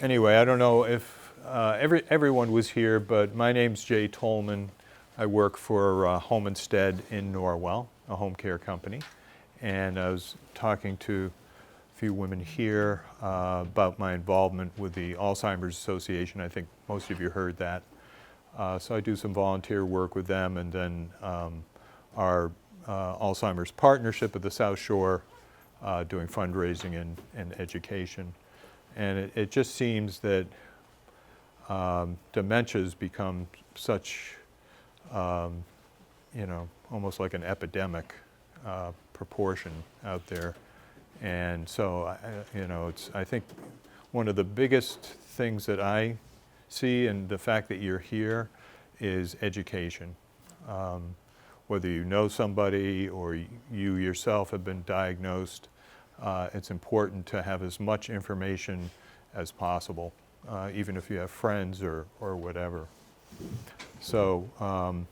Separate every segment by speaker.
Speaker 1: Anyway, I don't know if everyone was here, but my name's Jay Tolman. I work for Home Instead in Norwell, a home care company. And I was talking to a few women here about my involvement with the Alzheimer's Association. I think most of you heard that. So I do some volunteer work with them, and then our Alzheimer's partnership at the South Shore, doing fundraising and education. And it just seems that dementia has become such, almost like an epidemic proportion out there. And so, I think one of the biggest things that I see, and the fact that you're here, is education. Whether you know somebody or you yourself have been diagnosed, it's important to have as much information as possible, even if you have friends or whatever. So I'm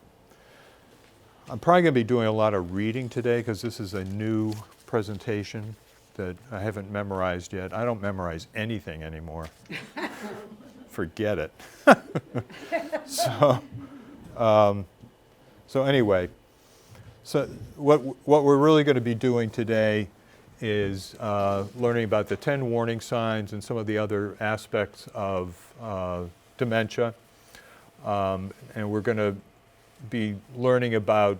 Speaker 1: probably going to be doing a lot of reading today because this is a new presentation that I haven't memorized yet. I don't memorize anything anymore. Forget it. So anyway, so what we're really going to be doing today is learning about the 10 warning signs and some of the other aspects of dementia. And we're going to be learning about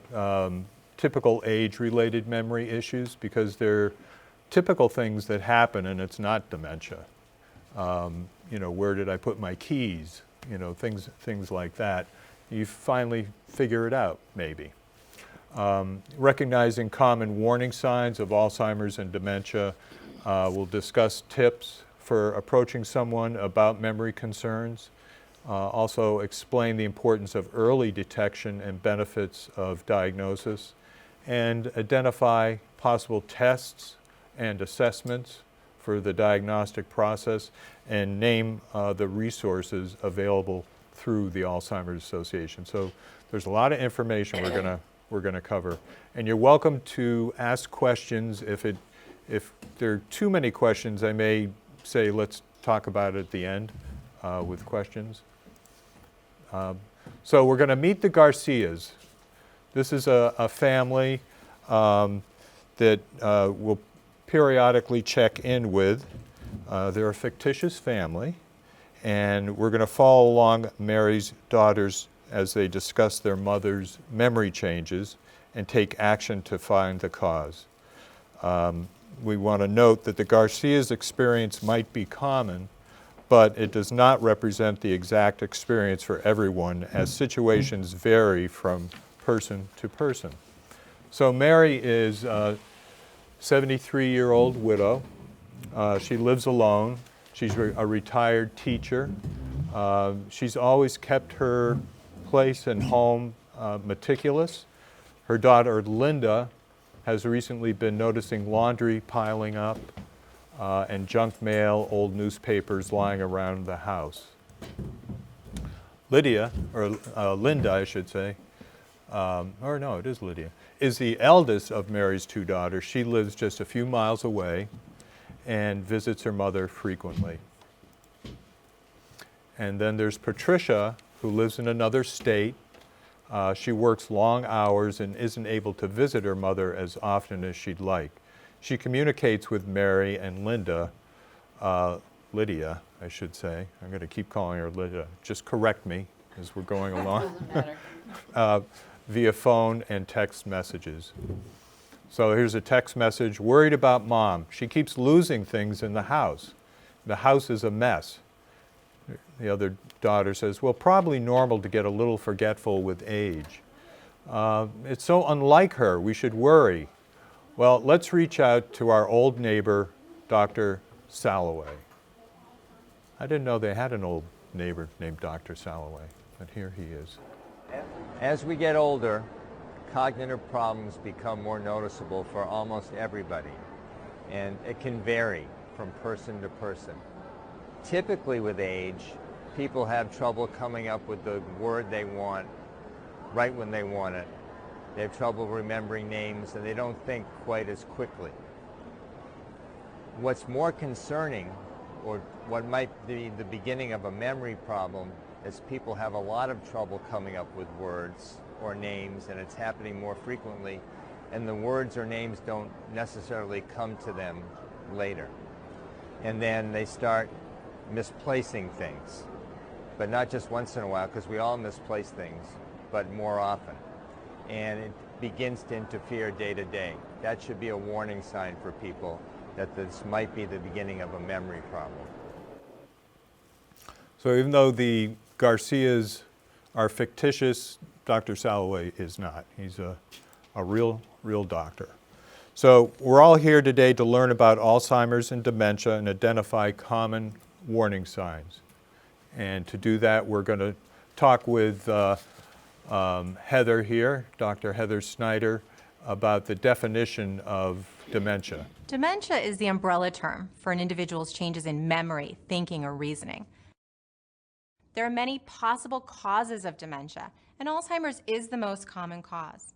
Speaker 1: typical age-related memory issues, because they're typical things that happen and it's not dementia. Where did I put my keys? Things like that. You finally figure it out, maybe. Recognizing common warning signs of Alzheimer's and dementia. We'll discuss tips for approaching someone about memory concerns. Also explain the importance of early detection and benefits of diagnosis, and identify possible tests and assessments for the diagnostic process, and name the resources available through the Alzheimer's Association. So there's a lot of information we're going to cover, and you're welcome to ask questions. If there are too many questions, I may say let's talk about it at the end with questions. So we're going to meet the Garcias. This is a family that we'll periodically check in with. They're a fictitious family, and we're going to follow along Mary's daughters as they discuss their mother's memory changes and take action to find the cause. We want to note that the Garcias' experience might be common, but it does not represent the exact experience for everyone, as situations vary from person to person. So Mary is a 73-year-old widow. She lives alone. She's a retired teacher. She's always kept her place and home meticulous. Her daughter Linda has recently been noticing laundry piling up and junk mail, old newspapers lying around the house. Lydia, or Linda I should say, or no, it is Lydia, is the eldest of Mary's two daughters. She lives just a few miles away and visits her mother frequently. And then there's Patricia, who lives in another state. She works long hours and isn't able to visit her mother as often as she'd like. She communicates with Mary and Lydia, I should say. I'm going to keep calling her Lydia. Just correct me as we're going along.
Speaker 2: Doesn't matter.
Speaker 1: Via phone and text messages. So here's a text message: worried about mom. She keeps losing things in the house. The house is a mess. The other daughter says, well, probably normal to get a little forgetful with age. It's so unlike her, we should worry. Well, let's reach out to our old neighbor, Dr. Salloway. I didn't know they had an old neighbor named Dr. Salloway, but here he is.
Speaker 3: As we get older, cognitive problems become more noticeable for almost everybody, and it can vary from person to person. Typically with age, people have trouble coming up with the word they want right when they want it. They have trouble remembering names, and they don't think quite as quickly. What's more concerning or what might be the beginning of a memory problem is people have a lot of trouble coming up with words or names, and it's happening more frequently, and the words or names don't necessarily come to them later. And then they start misplacing things, but not just once in a while, because we all misplace things, but more often. And it begins to interfere day to day. That should be a warning sign for people that this might be the beginning of a memory problem.
Speaker 1: So even though the Garcias are fictitious, Dr. Salloway is not. He's a real doctor. So we're all here today to learn about Alzheimer's and dementia and identify common warning signs. And to do that, we're going to talk with Heather here, Dr. Heather Snyder, about the definition of dementia.
Speaker 2: Dementia is the umbrella term for an individual's changes in memory, thinking, or reasoning. There are many possible causes of dementia, and Alzheimer's is the most common cause.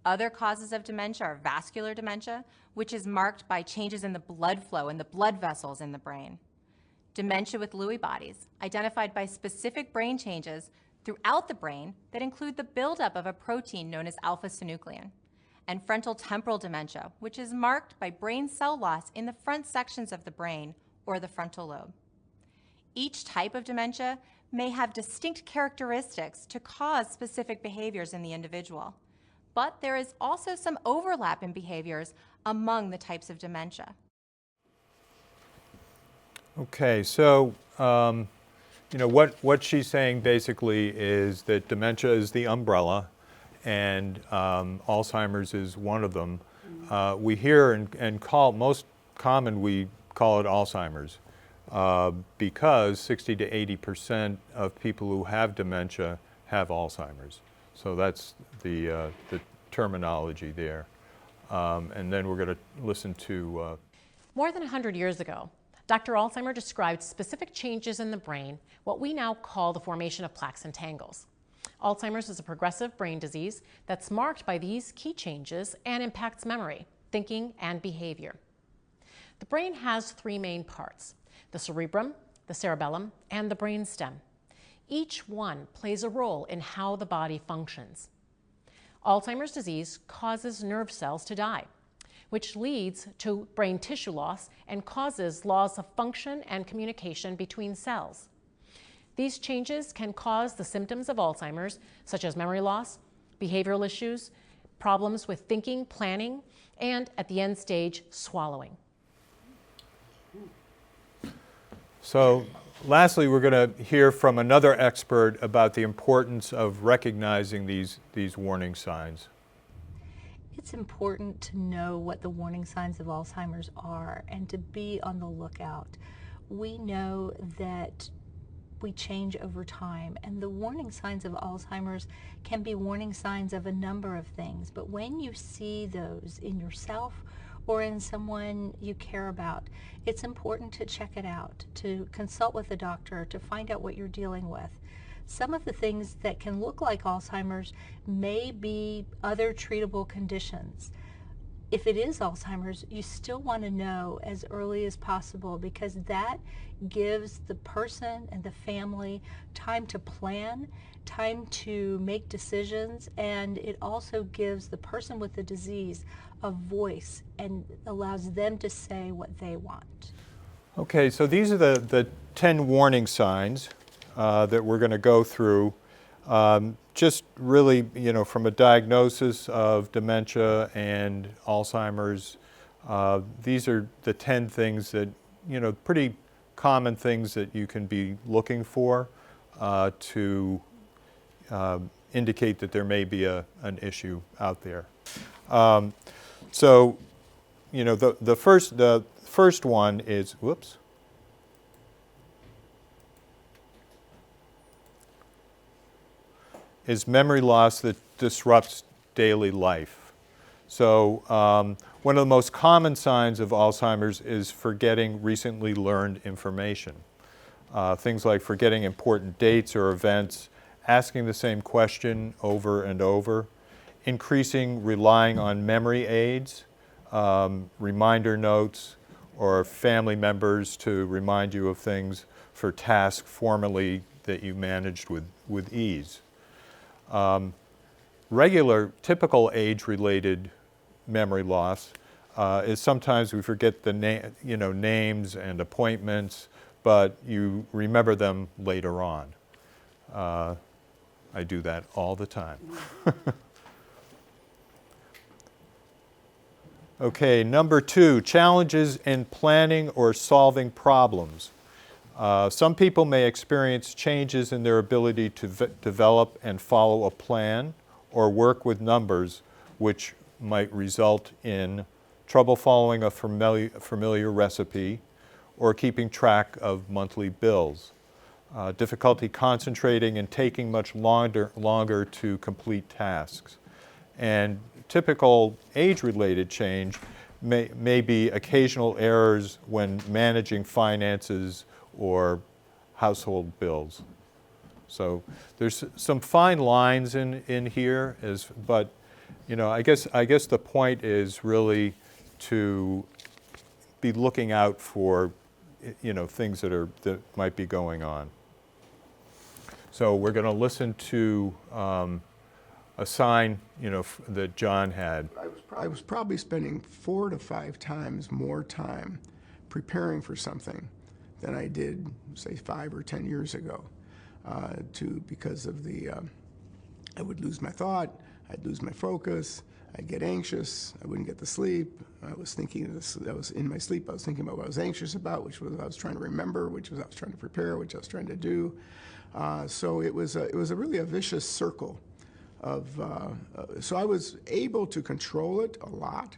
Speaker 2: Other causes of dementia are vascular dementia, which is marked by changes in the blood flow in the blood vessels in the brain. Dementia with Lewy bodies, identified by specific brain changes throughout the brain that include the buildup of a protein known as alpha-synuclein. And frontal temporal dementia, which is marked by brain cell loss in the front sections of the brain or the frontal lobe. Each type of dementia may have distinct characteristics to cause specific behaviors in the individual, but there is also some overlap in behaviors among the types of dementia.
Speaker 1: Okay, so what she's saying basically is that dementia is the umbrella, and Alzheimer's is one of them. We hear and call, most common we call it Alzheimer's because 60 to 80% of people who have dementia have Alzheimer's. So that's the terminology there. And then we're going to listen to...
Speaker 4: More than 100 years ago, Dr. Alzheimer described specific changes in the brain, what we now call the formation of plaques and tangles. Alzheimer's is a progressive brain disease that's marked by these key changes and impacts memory, thinking, and behavior. The brain has three main parts: the cerebrum, the cerebellum, and the brainstem. Each one plays a role in how the body functions. Alzheimer's disease causes nerve cells to die, which leads to brain tissue loss and causes loss of function and communication between cells. These changes can cause the symptoms of Alzheimer's, such as memory loss, behavioral issues, problems with thinking, planning, and at the end stage, swallowing.
Speaker 1: So lastly, we're going to hear from another expert about the importance of recognizing these warning signs.
Speaker 5: It's important to know what the warning signs of Alzheimer's are and to be on the lookout. We know that we change over time, and the warning signs of Alzheimer's can be warning signs of a number of things, but when you see those in yourself or in someone you care about, it's important to check it out, to consult with a doctor, to find out what you're dealing with. Some of the things that can look like Alzheimer's may be other treatable conditions. If it is Alzheimer's, you still want to know as early as possible, because that gives the person and the family time to plan, time to make decisions, and it also gives the person with the disease a voice and allows them to say what they want.
Speaker 1: Okay, so these are the 10 warning signs that we're going to go through. Just really, from a diagnosis of dementia and Alzheimer's, these are the 10 things that, pretty common things that you can be looking for to indicate that there may be an issue out there. So, the first one is, is memory loss that disrupts daily life. So one of the most common signs of Alzheimer's is forgetting recently learned information. Things like forgetting important dates or events, asking the same question over and over, increasing relying on memory aids, reminder notes, or family members to remind you of things for tasks formerly that you managed with ease. Regular, typical age-related memory loss is sometimes we forget the names and appointments, but you remember them later on. I do that all the time. Okay, number 2, challenges in planning or solving problems. Some people may experience changes in their ability to develop and follow a plan or work with numbers, which might result in trouble following a familiar recipe or keeping track of monthly bills. Difficulty concentrating and taking much longer to complete tasks. And typical age-related change may be occasional errors when managing finances or household bills. So there's some fine lines in here, but I guess the point is really to be looking out for things that might be going on. So we're going to listen to a sign that John had.
Speaker 6: I was probably spending 4 to 5 times more time preparing for something than I did, say, 5 or 10 years ago. Because of I would lose my thought, I'd lose my focus, I'd get anxious, I wouldn't get to sleep. I was in my sleep, I was thinking about what I was anxious about, which was what I was trying to remember, which was what I was trying to prepare, which I was trying to do. So it was really a vicious circle so I was able to control it a lot,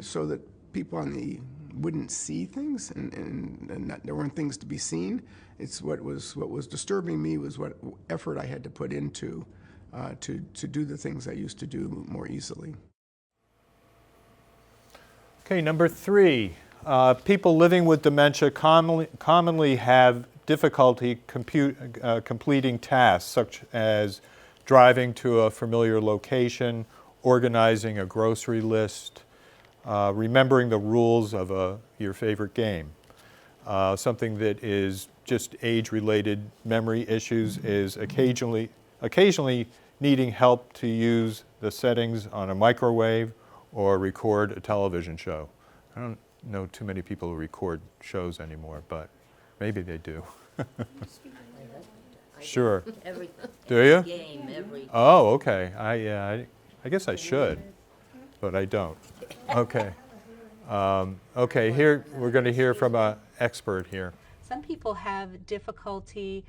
Speaker 6: so that people wouldn't see things and there weren't things to be seen. It's what was disturbing me was what effort I had to put into to do the things I used to do more easily.
Speaker 1: Okay, number 3, people living with dementia commonly have difficulty completing tasks such as driving to a familiar location, organizing a grocery list, remembering the rules of your favorite game. Something that is just age-related memory issues is occasionally needing help to use the settings on a microwave or record a television show. I don't know too many people who record shows anymore, but maybe they do. Sure.
Speaker 7: Everything.
Speaker 1: Do you?
Speaker 7: Game, every.
Speaker 1: Oh, okay. I guess I should, but I don't. Okay. Okay, here we're going to hear from an expert here.
Speaker 5: Some people have difficulty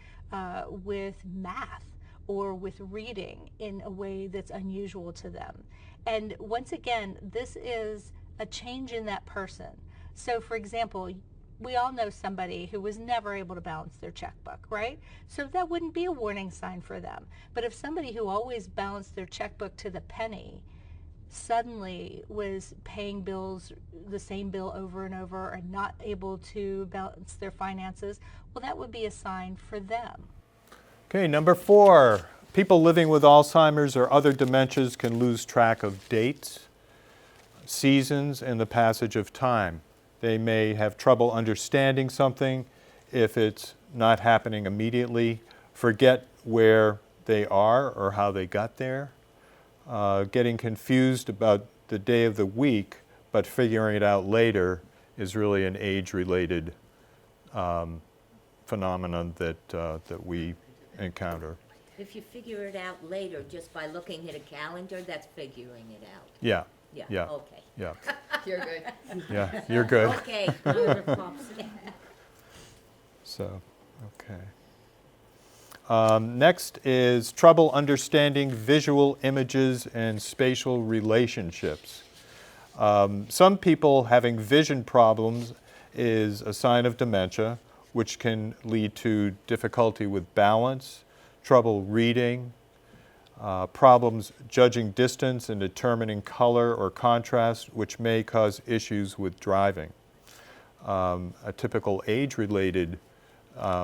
Speaker 5: with math or with reading in a way that's unusual to them. And once again, this is a change in that person. So for example, we all know somebody who was never able to balance their checkbook, right? So that wouldn't be a warning sign for them. But if somebody who always balanced their checkbook to the penny suddenly was paying bills, the same bill over and over, and not able to balance their finances, well, that would be a sign for them.
Speaker 1: Okay, number 4, people living with Alzheimer's or other dementias can lose track of dates, seasons, and the passage of time. They may have trouble understanding something if it's not happening immediately, forget where they are or how they got there, getting confused about the day of the week, but figuring it out later is really an age-related phenomenon that we encounter.
Speaker 7: If you figure it out later just by looking at a calendar, that's figuring it out.
Speaker 1: Yeah.
Speaker 7: Yeah.
Speaker 1: Yeah.
Speaker 7: Okay.
Speaker 1: Yeah.
Speaker 7: You're good.
Speaker 1: Yeah. You're good.
Speaker 7: Okay.
Speaker 1: So, okay. Next is trouble understanding visual images and spatial relationships. Some people having vision problems is a sign of dementia, which can lead to difficulty with balance, trouble reading, problems judging distance and determining color or contrast, which may cause issues with driving. A typical age-related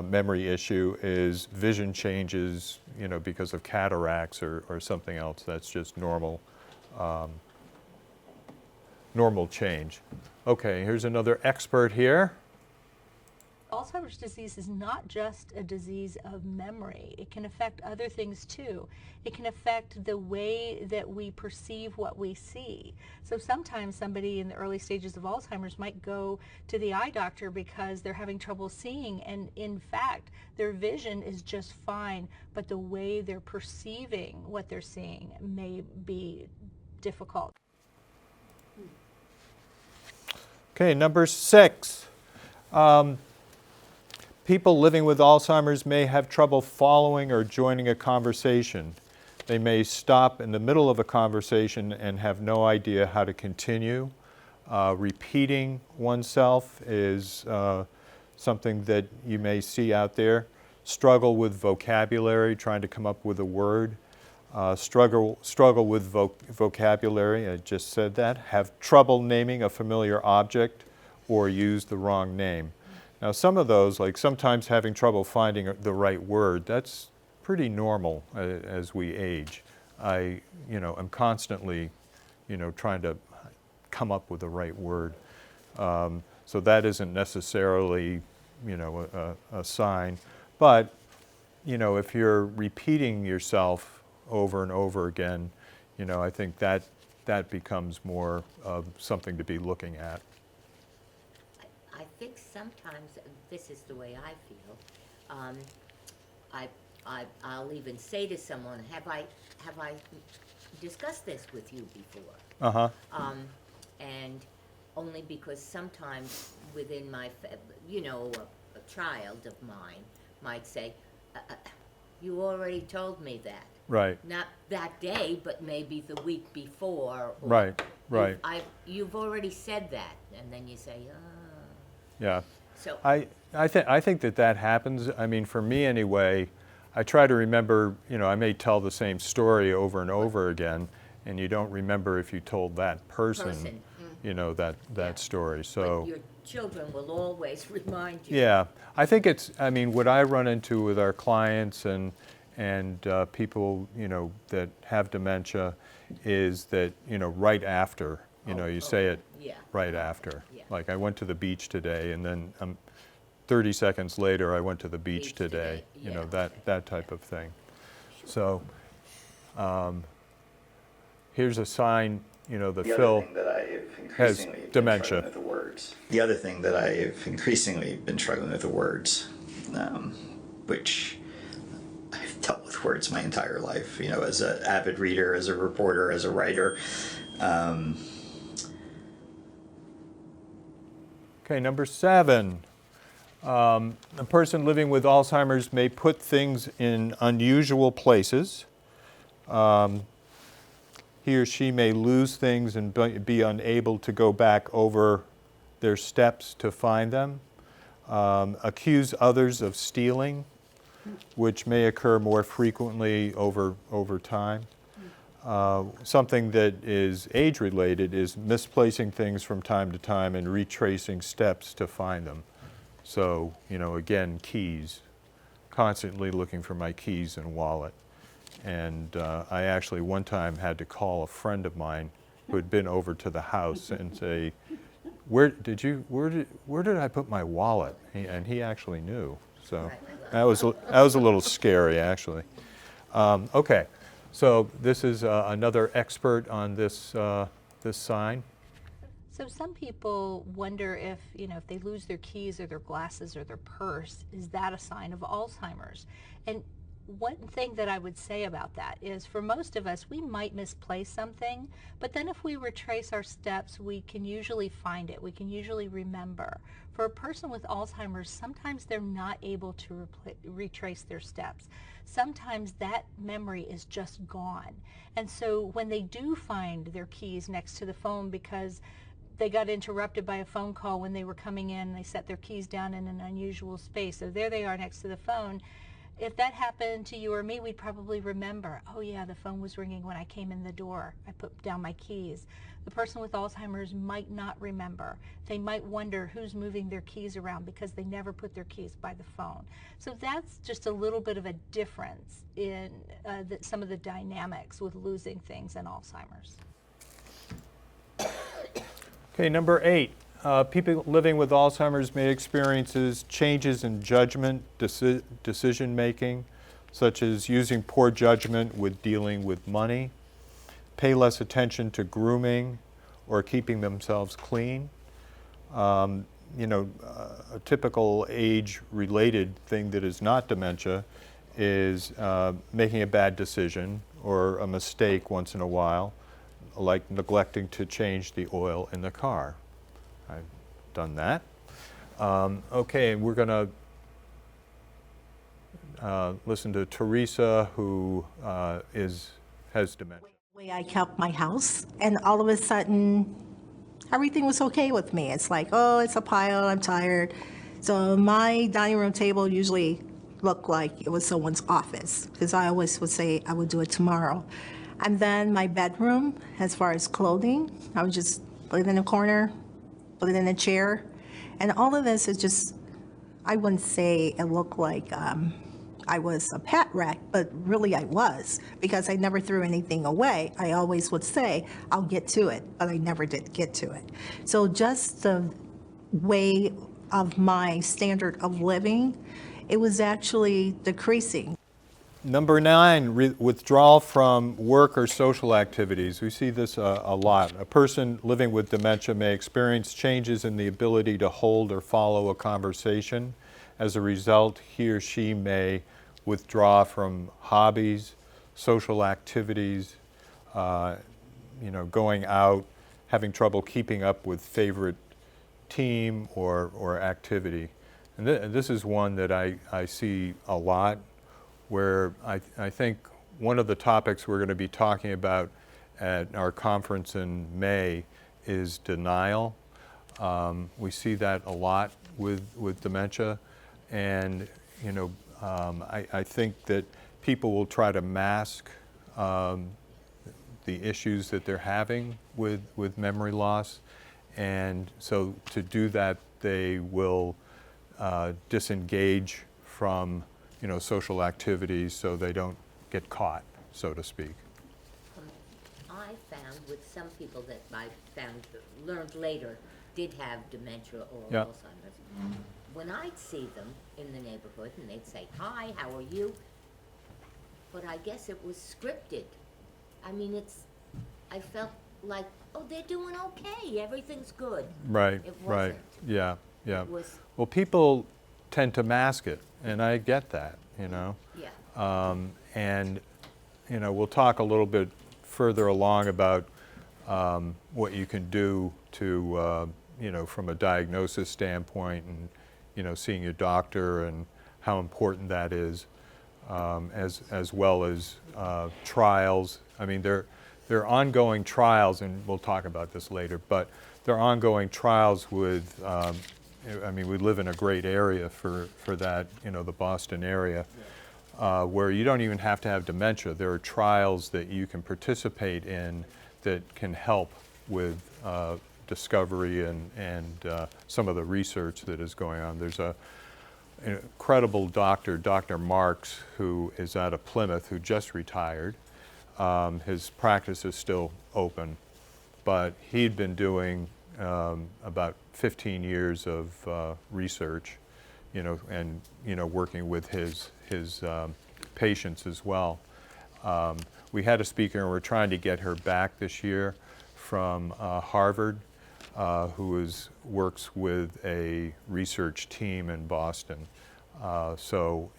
Speaker 1: memory issue is vision changes, because of cataracts or something else. That's just normal normal change. Okay, here's another expert here.
Speaker 5: Alzheimer's disease is not just a disease of memory. It can affect other things too. It can affect the way that we perceive what we see. So sometimes somebody in the early stages of Alzheimer's might go to the eye doctor because they're having trouble seeing, and in fact their vision is just fine, but the way they're perceiving what they're seeing may be difficult.
Speaker 1: Okay, number 6. People living with Alzheimer's may have trouble following or joining a conversation. They may stop in the middle of a conversation and have no idea how to continue. Repeating oneself is something that you may see out there. Struggle with vocabulary, trying to come up with a word. Struggle with vocabulary, I just said that. Have trouble naming a familiar object or use the wrong name. Now some of those, like sometimes having trouble finding the right word, that's pretty normal as we age. I'm constantly, trying to come up with the right word. So that isn't necessarily, a sign. But, if you're repeating yourself over and over again, I think that becomes more of something to be looking at.
Speaker 7: I think sometimes this is the way I feel. I'll even say to someone, have I discussed this with you before?
Speaker 1: Uh-huh.
Speaker 7: And only because sometimes within my, a child of mine might say, you already told me that.
Speaker 1: Right.
Speaker 7: Not that day, but maybe the week before. Or
Speaker 1: Right.
Speaker 7: You've already said that, and then you say,
Speaker 1: Yeah.
Speaker 7: So
Speaker 1: I think that happens. I mean, for me anyway, I try to remember, I may tell the same story over and over again, and you don't remember if you told that person. That story. So
Speaker 7: but your children will always remind you.
Speaker 1: yeah, I think what I run into with our clients and people, that have dementia is that, right after, you say it right after.
Speaker 7: Yeah.
Speaker 1: Like I went to the beach today, and then 30 seconds later I went to the beach today.
Speaker 7: Yeah.
Speaker 1: That type of thing. So here's a sign, that Phil has dementia.
Speaker 8: With the words. The other thing that I've increasingly been struggling with the words, which I've dealt with words my entire life, as an avid reader, as a reporter, as a writer.
Speaker 1: Okay, number 7. A person living with Alzheimer's may put things in unusual places. He or she may lose things and be unable to go back over their steps to find them. Accuse others of stealing, which may occur more frequently over time. Something that is age-related is misplacing things from time to time and retracing steps to find them. So, again, keys, constantly looking for my keys and wallet. And I actually one time had to call a friend of mine who had been over to the house and say, where did I put my wallet? And he actually knew. So that was a little scary, actually. Okay. So this is another expert on this sign.
Speaker 5: So some people wonder if they lose their keys or their glasses or their purse, is that a sign of Alzheimer's? And one thing that I would say about that is, for most of us, we might misplace something, but then if we retrace our steps, we can usually find it. We can usually remember. For a person with Alzheimer's, sometimes they're not able to retrace their steps. Sometimes that memory is just gone. And so when they do find their keys next to the phone because they got interrupted by a phone call when they were coming in, they set their keys down in an unusual space, so there they are next to the phone. If that happened to you or me, we'd probably remember, oh yeah, the phone was ringing when I came in the door. I put down my keys. The person with Alzheimer's might not remember. They might wonder who's moving their keys around because they never put their keys by the phone. So that's just a little bit of a difference in some of the dynamics with losing things in Alzheimer's.
Speaker 1: Okay, number 8. People living with Alzheimer's may experience changes in judgment, decision making, such as using poor judgment with dealing with money, pay less attention to grooming or keeping themselves clean. A typical age-related thing that is not dementia is making a bad decision or a mistake once in a while, like neglecting to change the oil in the car. I've done that. Okay, and we're going to listen to Teresa, who has dementia.
Speaker 9: Way I kept my house, and all of a sudden, everything was okay with me. It's like, oh, it's a pile, I'm tired. So my dining room table usually looked like it was someone's office, because I always would say I would do it tomorrow. And then my bedroom, as far as clothing, I would just put it in a corner, put it in a chair. And all of this is just, I wouldn't say it looked like I was a pet wreck, but really I was, because I never threw anything away. I always would say, I'll get to it, but I never did get to it. So just the way of my standard of living, it was actually decreasing.
Speaker 1: Number 9, withdrawal from work or social activities. We see this a lot. A person living with dementia may experience changes in the ability to hold or follow a conversation. As a result, he or she may withdraw from hobbies, social activities, going out, having trouble keeping up with favorite team or activity. And this is one that I see a lot, where I think one of the topics we're going to be talking about at our conference in May is denial. We see that a lot with dementia, and I think that people will try to mask the issues that they're having with memory loss, and so to do that they will disengage from social activities so they don't get caught, so to speak.
Speaker 7: I found with some people that I learned later did have dementia or
Speaker 1: Yeah.
Speaker 7: Alzheimer's. When I'd see them in the neighborhood and they'd say, "Hi, how are you?" But I guess it was scripted. I mean, I felt like, oh, they're doing okay, everything's good.
Speaker 1: Right,
Speaker 7: It
Speaker 1: right,
Speaker 7: wasn't.
Speaker 1: yeah.
Speaker 7: It was,
Speaker 1: Well, people tend to mask it, and I get that,
Speaker 7: yeah.
Speaker 1: and we'll talk a little bit further along about what you can do to, from a diagnosis standpoint, and seeing your doctor and how important that is, as well as trials. I mean, there are ongoing trials, and we'll talk about this later, but there are ongoing trials with, we live in a great area for that, the Boston area, where you don't even have to have dementia. There are trials that you can participate in that can help with discovery and some of the research that is going on. There's an incredible doctor, Dr. Marks, who is out of Plymouth, who just retired. His practice is still open, but he'd been doing about 15 years of research, and working with his patients as well. We had a speaker, and we're trying to get her back this year from Harvard, who works with a research team in Boston. So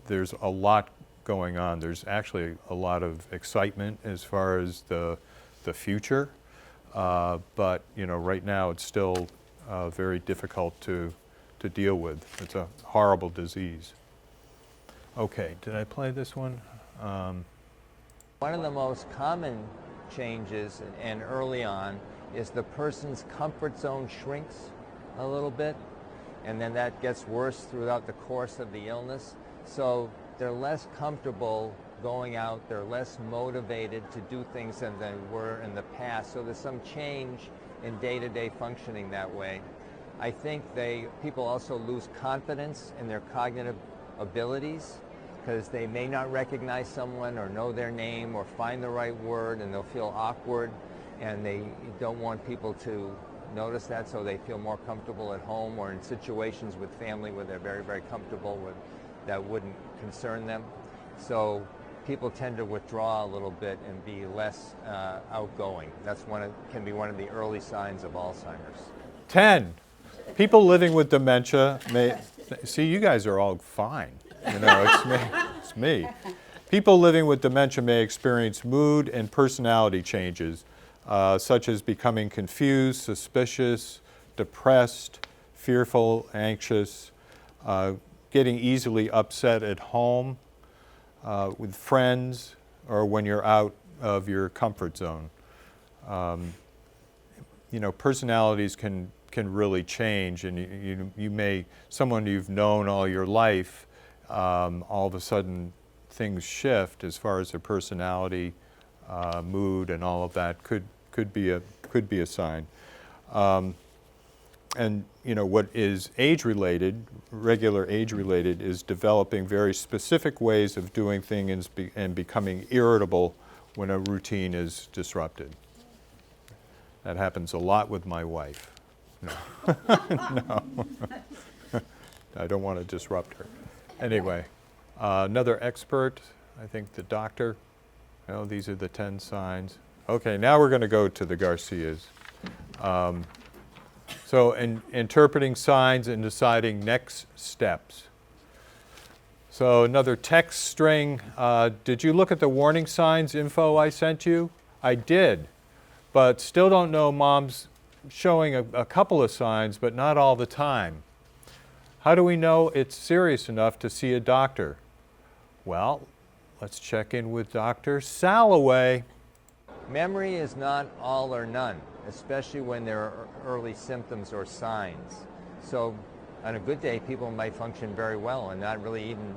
Speaker 1: there's a lot going on. There's actually a lot of excitement as far as the future, but right now it's still very difficult to deal with. It's a horrible disease. Okay, did I play this one?
Speaker 3: One of the most common changes, and early on, is the person's comfort zone shrinks a little bit, and then that gets worse throughout the course of the illness. So they're less comfortable going out, they're less motivated to do things than they were in the past. So there's some change in day-to-day functioning that way. I think people also lose confidence in their cognitive abilities, because they may not recognize someone or know their name or find the right word, and they'll feel awkward. and they don't want people to notice that, so they feel more comfortable at home or in situations with family where they're very, very comfortable with that wouldn't concern them. So people tend to withdraw a little bit and be less outgoing. That's can be one of the early signs of Alzheimer's.
Speaker 1: 10. People living with dementia may, see, you guys are all fine. You know, it's me. It's me. People living with dementia may experience mood and personality changes, such as becoming confused, suspicious, depressed, fearful, anxious, getting easily upset at home, with friends, or when you're out of your comfort zone. You know, personalities can really change, and you may, someone you've known all your life, all of a sudden things shift as far as their personality, mood, and all of that could be a sign. And you know, what is age-related, regular age-related, is developing very specific ways of doing things and becoming irritable when a routine is disrupted. That happens a lot with my wife. No. No. I don't want to disrupt her. Anyway, another expert, I think the doctor. Oh, these are the 10 signs. Okay, now we're going to go to the Garcias. So interpreting signs and deciding next steps. So another text string. Did you look at the warning signs info I sent you? I did, but still don't know. Mom's showing a couple of signs, but not all the time. How do we know it's serious enough to see a doctor? Well, let's check in with Dr. Salloway.
Speaker 3: Memory is not all or none, especially when there are early symptoms or signs. So on a good day, people might function very well and not really even,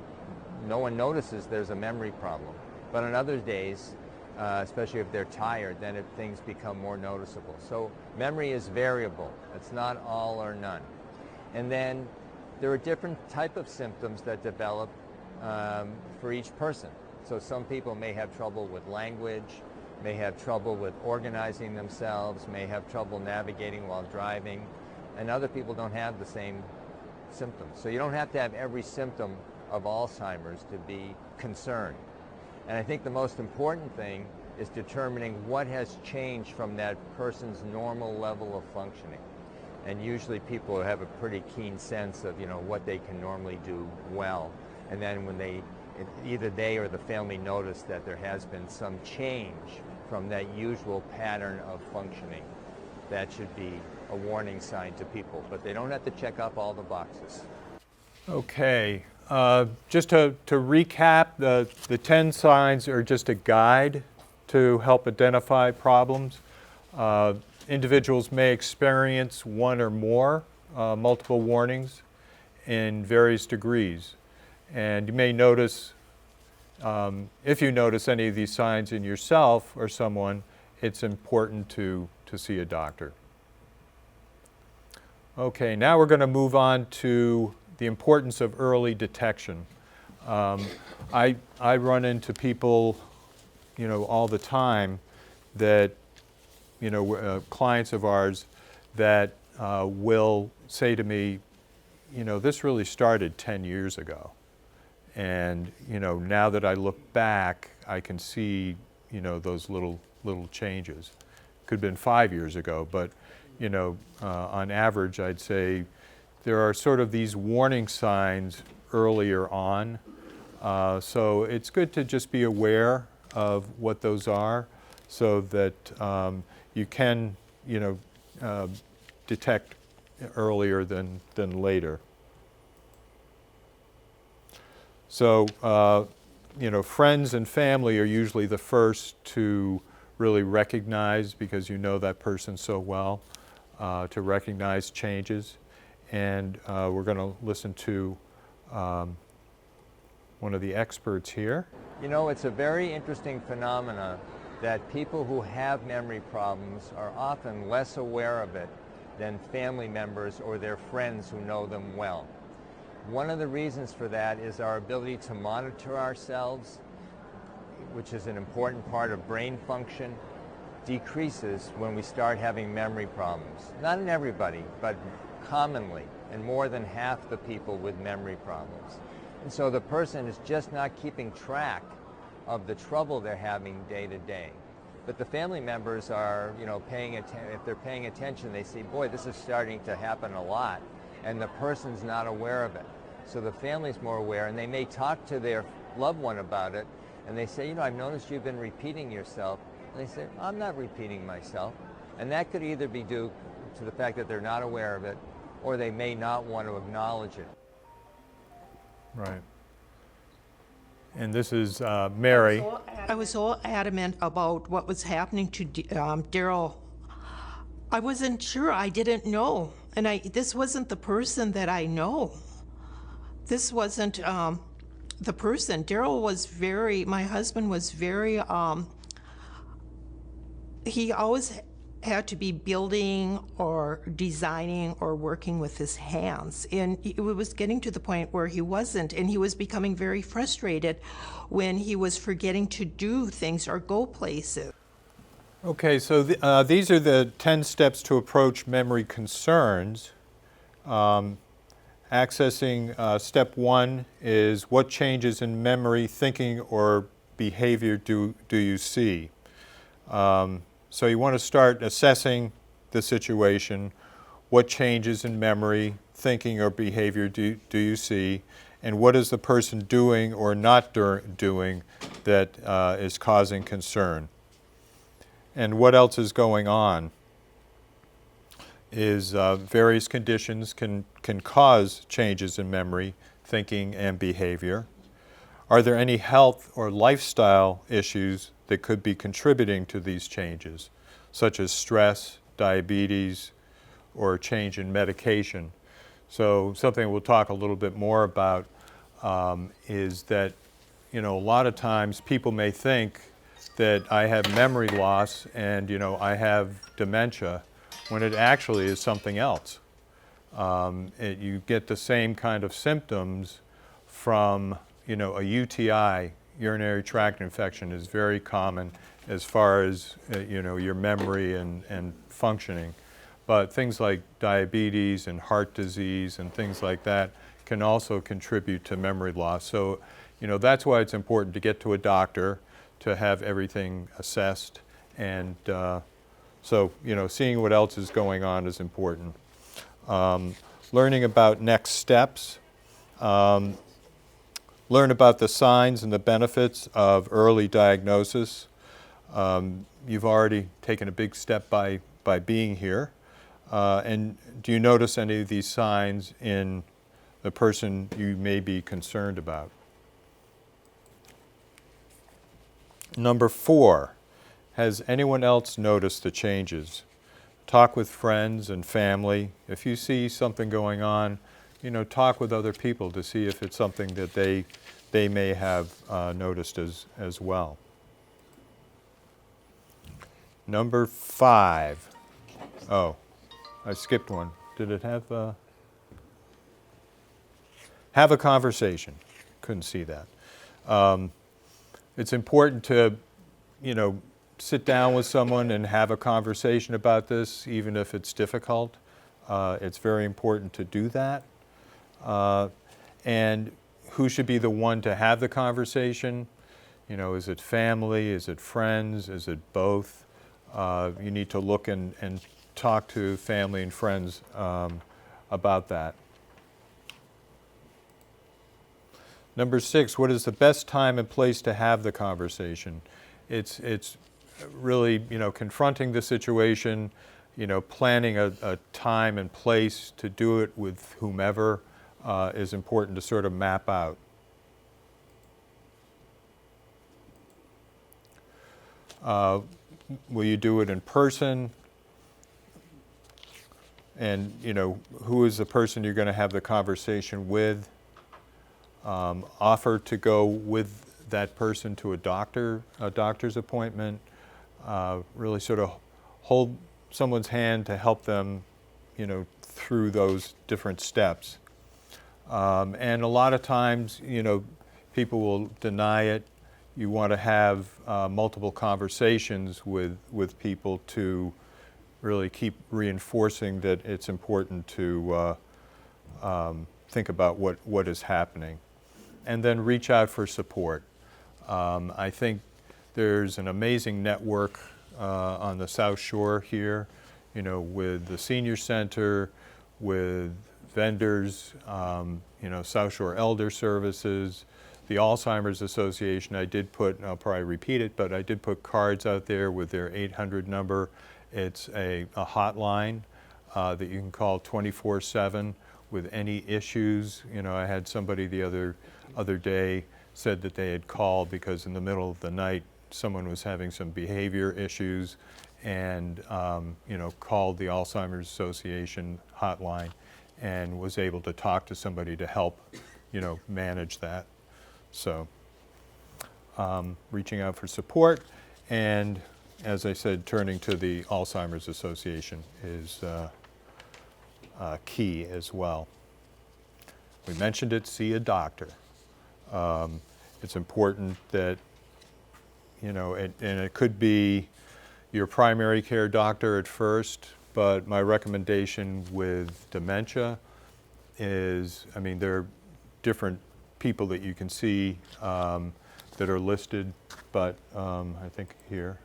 Speaker 3: no one notices there's a memory problem. But on other days, especially if they're tired, then things become more noticeable. So memory is variable. It's not all or none. And then there are different type of symptoms that develop for each person. So some people may have trouble with language, may have trouble with organizing themselves, may have trouble navigating while driving, and other people don't have the same symptoms. So you don't have to have every symptom of Alzheimer's to be concerned. And I think the most important thing is determining what has changed from that person's normal level of functioning. And usually people have a pretty keen sense of, you know, what they can normally do well. And then when either they or the family notice that there has been some change from that usual pattern of functioning, that should be a warning sign to people. But they don't have to check up all the boxes.
Speaker 1: Okay, just to recap, the 10 signs are just a guide to help identify problems. Individuals may experience one or more multiple warnings in various degrees. And you may notice, if you notice any of these signs in yourself or someone, it's important to see a doctor. Okay, now we're going to move on to the importance of early detection. I run into people, you know, all the time that, you know, clients of ours that will say to me, you know, this really started 10 years ago. And, you know, now that I look back, I can see, you know, those little changes. Could have been 5 years ago, but, you know, on average, I'd say there are sort of these warning signs earlier on. So it's good to just be aware of what those are so that you can, you know, detect earlier than later. So, you know, friends and family are usually the first to really recognize, because you know that person so well, to recognize changes. And we're going to listen to one of the experts here.
Speaker 3: You know, it's a very interesting phenomena that people who have memory problems are often less aware of it than family members or their friends who know them well. One of the reasons for that is our ability to monitor ourselves, which is an important part of brain function. decreases when we start having memory problems. Not in everybody, but commonly, and more than half the people with memory problems. And so the person is just not keeping track of the trouble they're having day to day. But the family members are, if they're paying attention, they see, boy, this is starting to happen a lot, and the person's not aware of it. So the family's more aware, and they may talk to their loved one about it, and they say, I've noticed you've been repeating yourself. And they say, I'm not repeating myself. And that could either be due to the fact that they're not aware of it, or they may not want to acknowledge it.
Speaker 1: Right. And this is Mary.
Speaker 10: I was so adamant about what was happening to Daryl. I wasn't sure. I didn't know. And this wasn't the person that I know. This wasn't the person. Daryl was my husband was very, he always had to be building or designing or working with his hands. And it was getting to the point where he wasn't, and he was becoming very frustrated when he was forgetting to do things or go places.
Speaker 1: Okay, so these are the 10 steps to approach memory concerns. Accessing step 1 is what changes in memory, thinking, or behavior do you see? So you want to start assessing the situation. What changes in memory, thinking, or behavior do you see? And what is the person doing or not doing that is causing concern? And what else is going on? Is various conditions can cause changes in memory, thinking, and behavior. Are there any health or lifestyle issues that could be contributing to these changes, such as stress, diabetes, or change in medication? So something we'll talk a little bit more about is that, a lot of times people may think that I have memory loss and, I have dementia, when it actually is something else. You get the same kind of symptoms from, a UTI, urinary tract infection, is very common as far as, your memory and functioning. But things like diabetes and heart disease and things like that can also contribute to memory loss. So, that's why it's important to get to a doctor to have everything assessed. And so, seeing what else is going on is important. Learning about next steps. Learn about the signs and the benefits of early diagnosis. You've already taken a big step by being here. And do you notice any of these signs in the person you may be concerned about? Number 4, has anyone else noticed the changes? Talk with friends and family. If you see something going on, talk with other people to see if it's something that they may have noticed as well. Number 5. Oh, I skipped one. Did it have a conversation? Couldn't see that. It's important to, sit down with someone and have a conversation about this, even if it's difficult. It's very important to do that. And who should be the one to have the conversation? Is it family? Is it friends? Is it both? You need to look and talk to family and friends about that. Number 6, what is the best time and place to have the conversation? It's really, confronting the situation, planning a time and place to do it with whomever is important to sort of map out. Will you do it in person? And, who is the person you're going to have the conversation with? Offer to go with that person to a doctor's appointment. Really sort of hold someone's hand to help them, through those different steps. And a lot of times, people will deny it. you want to have multiple conversations with people to really keep reinforcing that it's important to think about what is happening. And then reach out for support. I think there's an amazing network on the South Shore here, you know, with the Senior Center, with vendors, you know, South Shore Elder Services, the Alzheimer's Association. I did put, I'll probably repeat it, but I did put cards out there with their 800 number. It's a hotline that you can call 24/7 with any issues. You know, I had somebody the other day said that they had called because in the middle of the night someone was having some behavior issues and you know, called the Alzheimer's Association hotline and was able to talk to somebody to help, you know, manage that. So reaching out for support, and as I said, turning to the Alzheimer's Association is key as well. We mentioned it, see a doctor. It's important that, you know, and it could be your primary care doctor at first, but my recommendation with dementia is, I mean, there are different people that you can see that are listed, but I think here,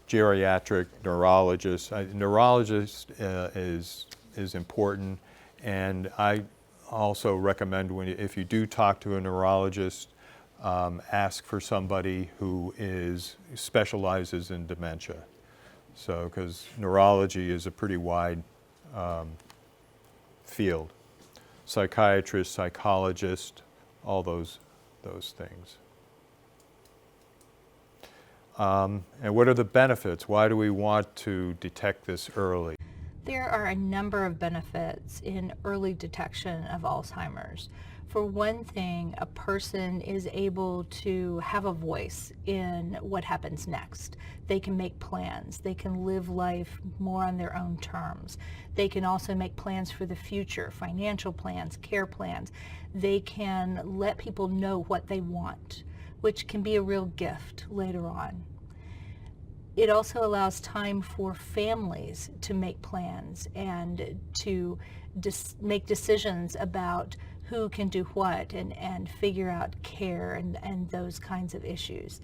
Speaker 1: geriatric neurologist. Neurologist is important, and I also recommend if you do talk to a neurologist, ask for somebody who specializes in dementia. So, because neurology is a pretty wide field. Psychiatrist, psychologist, all those things. And what are the benefits? Why do we want to detect this early?
Speaker 5: There are a number of benefits in early detection of Alzheimer's. For one thing, a person is able to have a voice in what happens next. They can make plans. They can live life more on their own terms. They can also make plans for the future, financial plans, care plans. They can let people know what they want, which can be a real gift later on. It also allows time for families to make plans and to make decisions about who can do what and figure out care and those kinds of issues.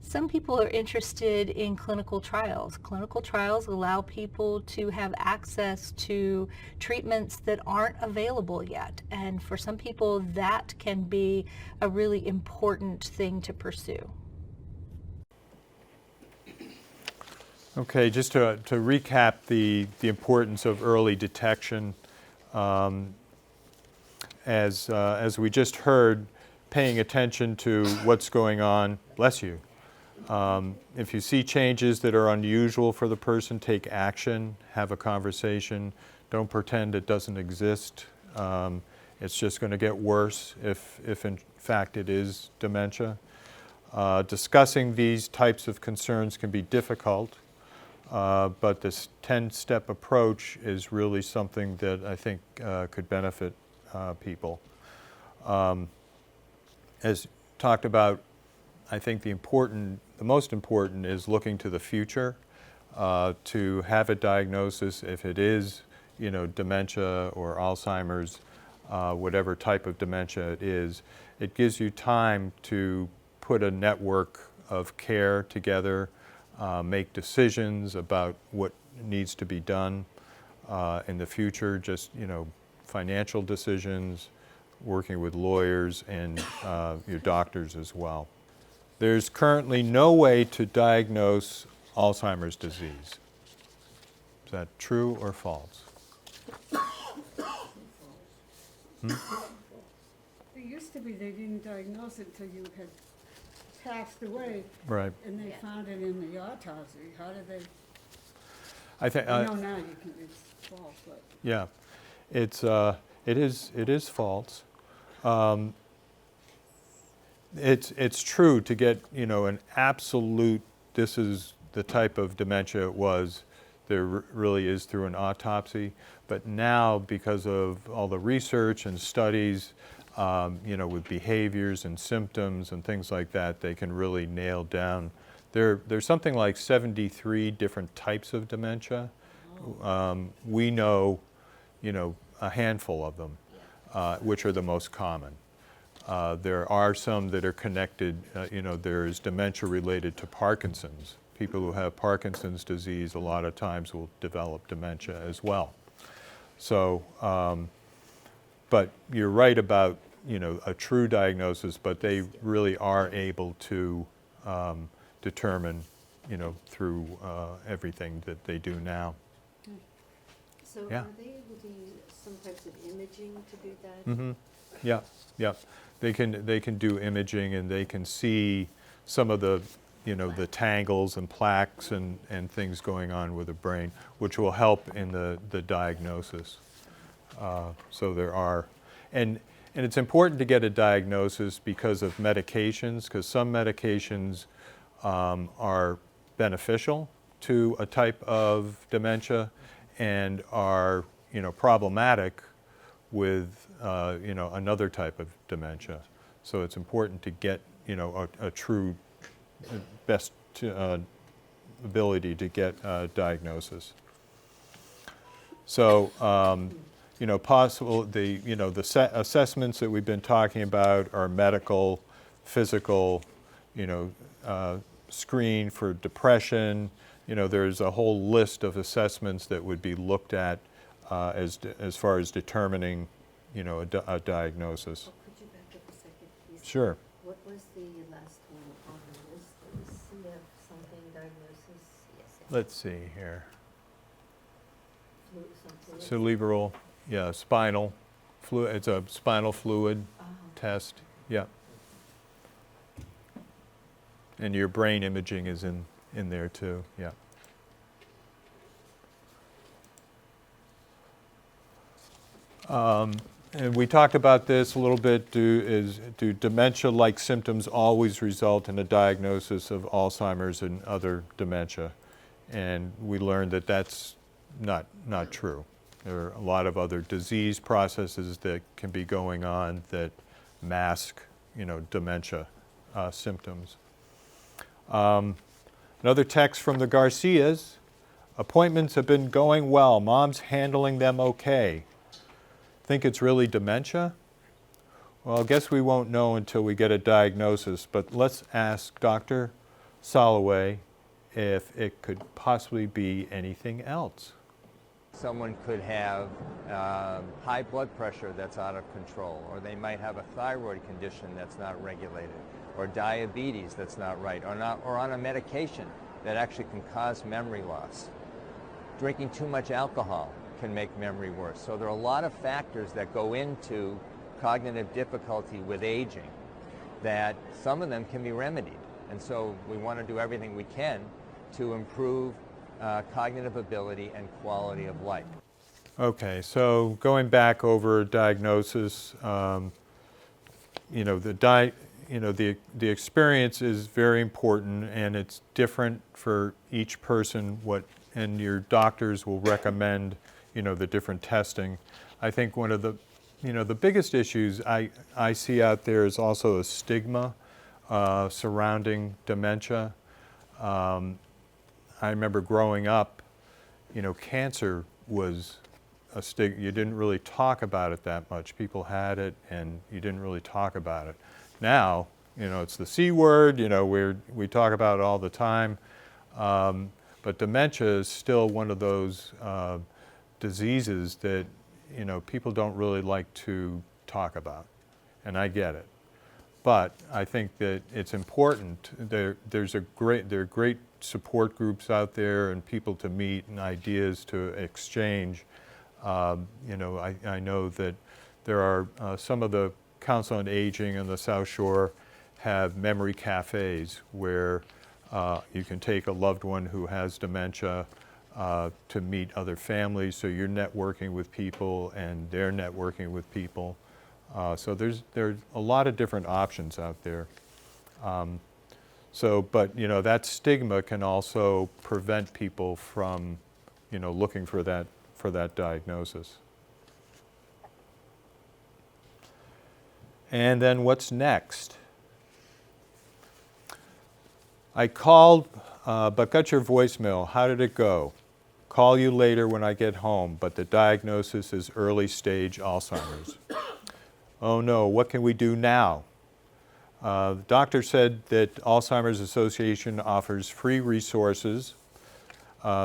Speaker 5: Some people are interested in clinical trials. Clinical trials allow people to have access to treatments that aren't available yet. And for some people, that can be a really important thing to pursue.
Speaker 1: Okay, just to recap the importance of early detection, as we just heard, paying attention to what's going on, bless you. If you see changes that are unusual for the person, take action, have a conversation. Don't pretend it doesn't exist. It's just going to get worse if in fact it is dementia. Discussing these types of concerns can be difficult. But this 10-step approach is really something that I think could benefit people. As talked about, I think the most important is looking to the future to have a diagnosis if it is, you know, dementia or Alzheimer's, whatever type of dementia it is. It gives you time to put a network of care together, make decisions about what needs to be done in the future, just, you know, financial decisions, working with lawyers and your doctors as well. There's currently no way to diagnose Alzheimer's disease. Is that true or false?
Speaker 11: It used to be they didn't diagnose it until you had passed away. Right. And they found it in the autopsy. How did they?
Speaker 1: I think.
Speaker 11: I know now you can. It's false, but.
Speaker 1: Yeah, it is false. It's true to get, you know, an absolute. This is the type of dementia it was. There really is through an autopsy, but now because of all the research and studies, with behaviors and symptoms and things like that, they can really nail down. There's something like 73 different types of dementia. We know, a handful of them, which are the most common. There are some that are connected, there's dementia related to Parkinson's. People who have Parkinson's disease a lot of times will develop dementia as well. So, but you're right about, a true diagnosis, but they really are able to determine, through everything that they do now.
Speaker 12: So
Speaker 1: Yeah.
Speaker 12: are they able to use some types of imaging to do that?
Speaker 1: Mm-hmm. Yeah, yeah. They can do imaging, and they can see some of the, the tangles and plaques and things going on with the brain, which will help in the diagnosis. So there are, and it's important to get a diagnosis because of medications, because some medications are beneficial to a type of dementia and are, problematic with, another type of dementia. So it's important to get, a true best ability to get diagnosis. So, possible, the assessments that we've been talking about are medical, physical, screen for depression. There's a whole list of assessments that would be looked at as far as determining, a diagnosis.
Speaker 12: Oh, could you back up a second, please?
Speaker 1: Sure.
Speaker 12: What was the last one on the list? It was CF something diagnosis? Yes.
Speaker 1: Let's see here.
Speaker 12: Something.
Speaker 1: Cerebral, yeah, spinal fluid. It's a spinal fluid test. Yeah. And your brain imaging is in there too. Yeah. And we talked about this a little bit. Do dementia-like symptoms always result in a diagnosis of Alzheimer's and other dementia? And we learned that that's not true. There are a lot of other disease processes that can be going on that mask, dementia symptoms. Another text from the Garcias. Appointments have been going well. Mom's handling them okay. Think it's really dementia? Well, I guess we won't know until we get a diagnosis, but let's ask Dr. Soloway if it could possibly be anything else.
Speaker 3: Someone could have high blood pressure that's out of control, or they might have a thyroid condition that's not regulated, or diabetes that's not right, or on a medication that actually can cause memory loss. Drinking too much alcohol can make memory worse. So there are a lot of factors that go into cognitive difficulty with aging that some of them can be remedied. And so we want to do everything we can to improve cognitive ability and quality of life.
Speaker 1: Okay, so going back over diagnosis, the experience is very important, and it's different for each person. And your doctors will recommend, the different testing. I think one of the, the biggest issues I see out there is also a stigma surrounding dementia. I remember growing up, cancer was a stigma. You didn't really talk about it that much. People had it, and you didn't really talk about it. Now, it's the C word. We talk about it all the time. But dementia is still one of those diseases that, people don't really like to talk about, and I get it. But I think that it's important. There are great support groups out there and people to meet and ideas to exchange. I know that there are some of the Council on Aging in the South Shore have memory cafes where you can take a loved one who has dementia to meet other families, so you're networking with people and they're networking with people. So there's a lot of different options out there. But that stigma can also prevent people from, looking for that diagnosis. And then what's next? I called, but got your voicemail. How did it go? Call you later when I get home, but the diagnosis is early stage Alzheimer's. Oh no, what can we do now? The doctor said that Alzheimer's Association offers free resources.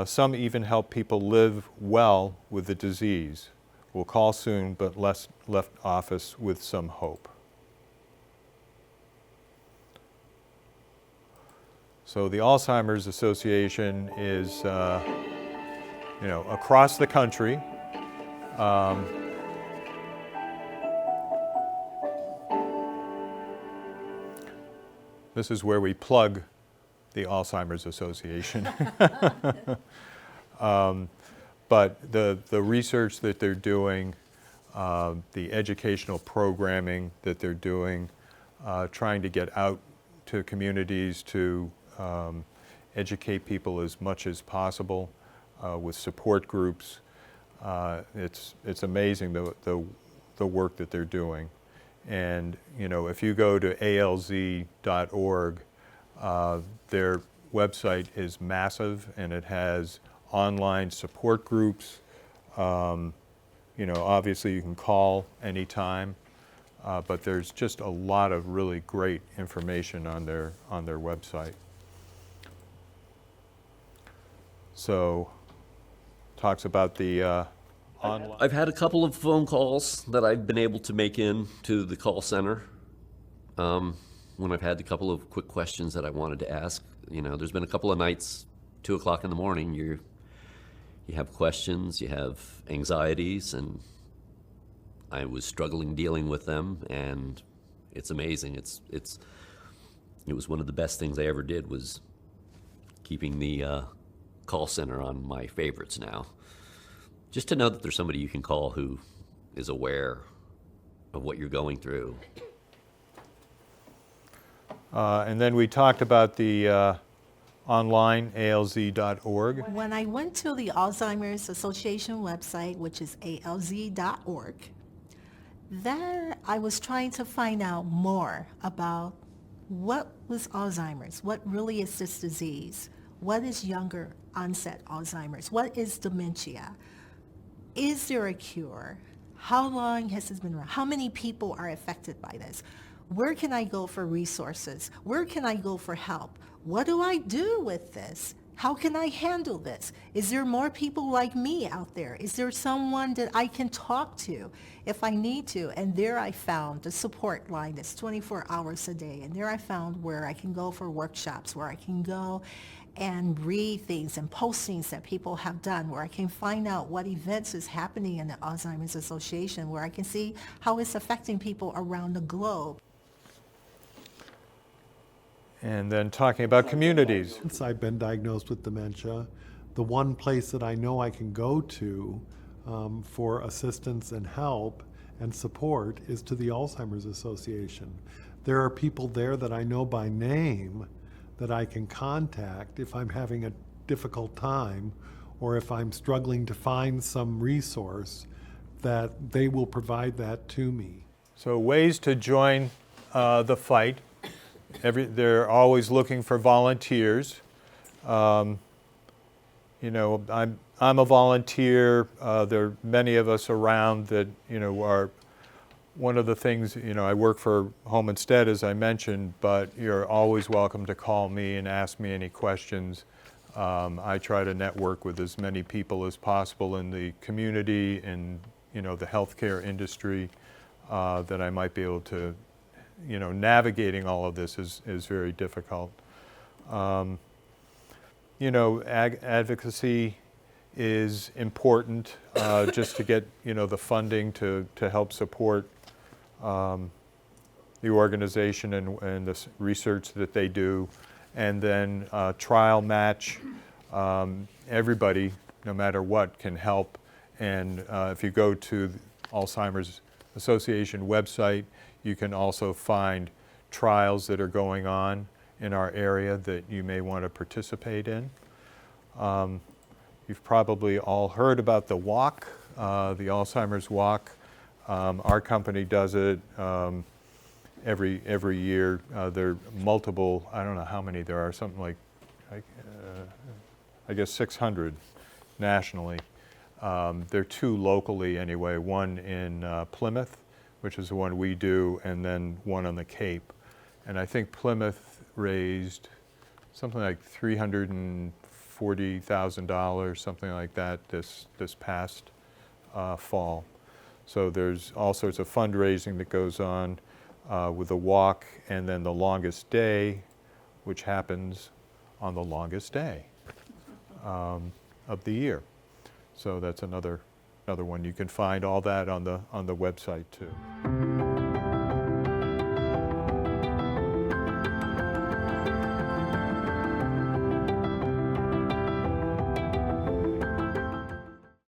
Speaker 1: Some even help people live well with the disease. We'll call soon, but left office with some hope. So the Alzheimer's Association is, across the country. This is where we plug the Alzheimer's Association. But the research that they're doing, the educational programming that they're doing, trying to get out to communities to educate people as much as possible with support groups. It's amazing the work that they're doing. And if you go to alz.org, their website is massive and it has online support groups. Obviously you can call anytime, but there's just a lot of really great information on their website. So, talks about the online.
Speaker 13: I've had a couple of phone calls that I've been able to make in to the call center when I've had a couple of quick questions that I wanted to ask. There's been a couple of nights, 2 o'clock in the morning, you have questions, you have anxieties, and I was struggling dealing with them, and it's amazing. It was one of the best things I ever did was keeping the call center on my favorites now. Just to know that there's somebody you can call who is aware of what you're going through.
Speaker 1: And then we talked about the online, alz.org.
Speaker 9: When I went to the Alzheimer's Association website, which is alz.org, there I was trying to find out more about what was Alzheimer's, what really is this disease, what is younger onset Alzheimer's, what is dementia, is there a cure, how long has this been around, how many people are affected by this, where can I go for resources, where can I go for help, what do I do with this? How can I handle this? Is there more people like me out there? Is there someone that I can talk to if I need to? And there I found the support line that's 24 hours a day. And there I found where I can go for workshops, where I can go and read things and postings that people have done, where I can find out what events is happening in the Alzheimer's Association, where I can see how it's affecting people around the globe.
Speaker 1: And then talking about communities.
Speaker 14: Since I've been diagnosed with dementia, the one place that I know I can go to for assistance and help and support is to the Alzheimer's Association. There are people there that I know by name that I can contact if I'm having a difficult time or if I'm struggling to find some resource, that they will provide that to me.
Speaker 1: So ways to join the fight. They're always looking for volunteers. I'm a volunteer. There are many of us around that are. One of the things, I work for Home Instead, as I mentioned, but you're always welcome to call me and ask me any questions. I try to network with as many people as possible in the community and the healthcare industry that I might be able to. Navigating all of this is very difficult. Advocacy is important just to get, the funding to help support the organization and the research that they do. And then trial match, everybody, no matter what, can help. And if you go to the Alzheimer's Association website, you can also find trials that are going on in our area that you may want to participate in. You've probably all heard about the walk, the Alzheimer's walk. Our company does it. every year. There are multiple, I don't know how many there are, something like, I guess 600 nationally. There are 2 locally anyway, one in Plymouth, which is the one we do, and then one on the Cape. And I think Plymouth raised something like $340,000, something like that, this past fall. So there's all sorts of fundraising that goes on with the walk, and then the longest day, which happens on the longest day of the year. So that's another one. You can find all that on the website too.